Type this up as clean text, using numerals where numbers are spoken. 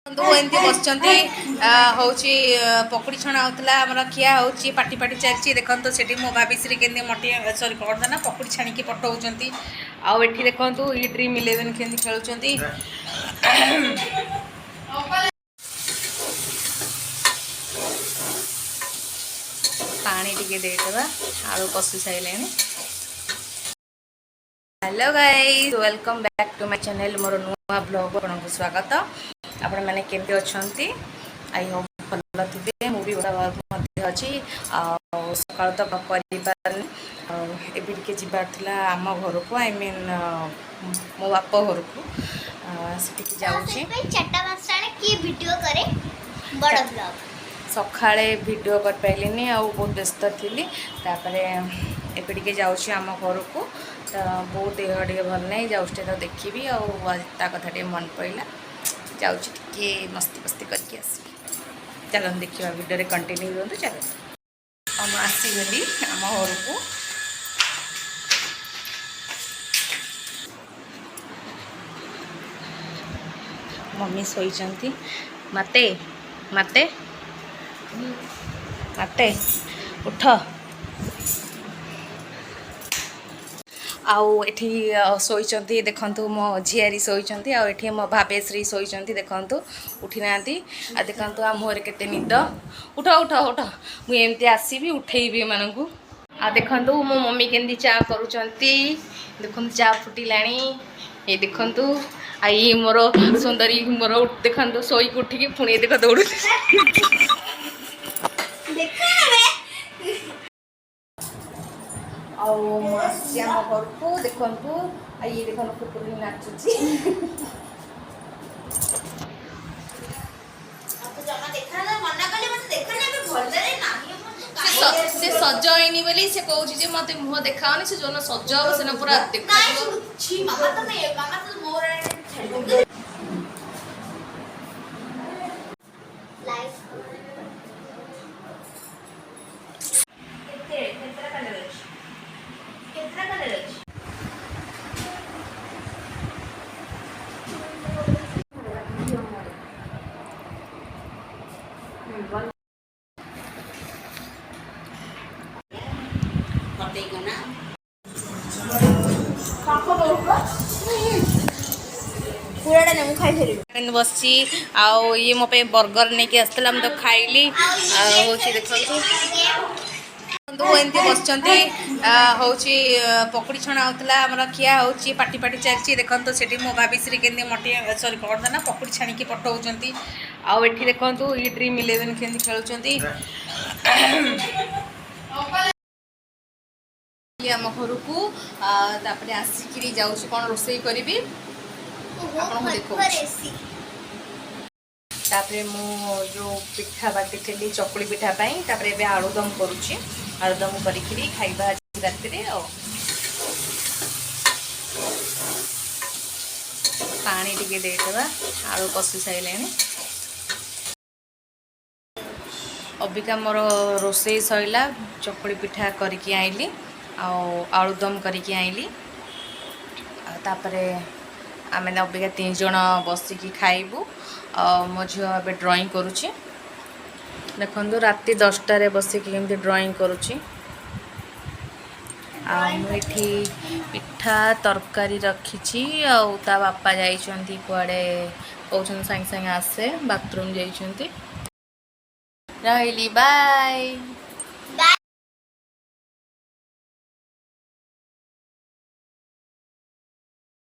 एमती बस हूँ पकुड़ी छणा होता आम खिया हो पार्टी पार्टी चलती देखो से मो भाभी के मटी सरी कौन ना पकुड़ी छाणी पठाऊँ आउ देखो ये ड्रीम इलेवेन के खेलुंट पानी टिके देदेवा आलू कषि सारे। Hello guys welcome back to my channel मोर नुआ ब्लॉग आपको स्वागत। आपण मैंने केमती अच्छा आई होप भल थे मुझे बहुत अच्छी सका तो कर जाबार आम घर को आई मीन मो बाप घर को सकाळे वीडियो कर पाइलिनी आ बहुत व्यस्त थी एपटे जाऊँ आम घर को तो बहुत देह टे भल नहीं जाऊँ तो देखी आता कथा टे मन पड़ा जाऊँगी मस्ती मस्ती करके आसबि चलो देखा वीडियो कंटिन्यू रुहतु चलो हम आसीगली आम घर को मम्मी शोती मते मते मते उठ आउ एठी शोइचंती देखंतु मो झियारी शोइचंती आउ एठी मो भावेश्री शोइचंती देखंतु उठी नांती आ देखंतु आ मोर केते निद उठ उठ उठ मु एमती आसीबी उठेइबी मानकु आ देखंतु मो मम्मी केंदी चा करूचंती देखंतु चा फुटिलाणी ये देखंतु आ ये मोर सुंदरी मोर देखंतु सोई उठी की पुणी देख दौड़ आम घर को देखु ये देख कुकुरी नाचुची से सजनी बोली से कहूँ मत मुह देखा से जो सज हम से पूरा देखा बस ये मो बर्गर नहीं कि आसला तो खाइली हूँ देखो एमती बस हूँ पकुड़ी छणा होता आम खिया हो पार्टी पार्टी चलती देखो से मो भाभी के मटी सरी कौन ना पकुड़ी छाणी पठाऊँ आउ देखो ये ड्रीम इलेवेन के खेलुंट आम घर को आसिक जाऊँ कौन रोसे करी तापरे मु जो पिठा बाटी थी चकुली पिठा तापरे आलुदम करुच्ची आलुदम करी खाइबा राति पानी टिके देदेवा आलू कषि सारे। अबिका मोर रोसे सैला चकुली पिठा करके आइली आलुदम करके आइली तापरे आम अबिका 3 जन बसिकी खाइबू मो झील ए ड्रॉइंग करुच्ची देखो राति 10टार बसिकी केमती ड्रॉइंग करुच्ची मुझे पिठा तरकारी रखी ता बापा जाइछंती कुआडे कहउछन सांगे सांगे आसे बाथरूम जाइछंती रहिली बाय।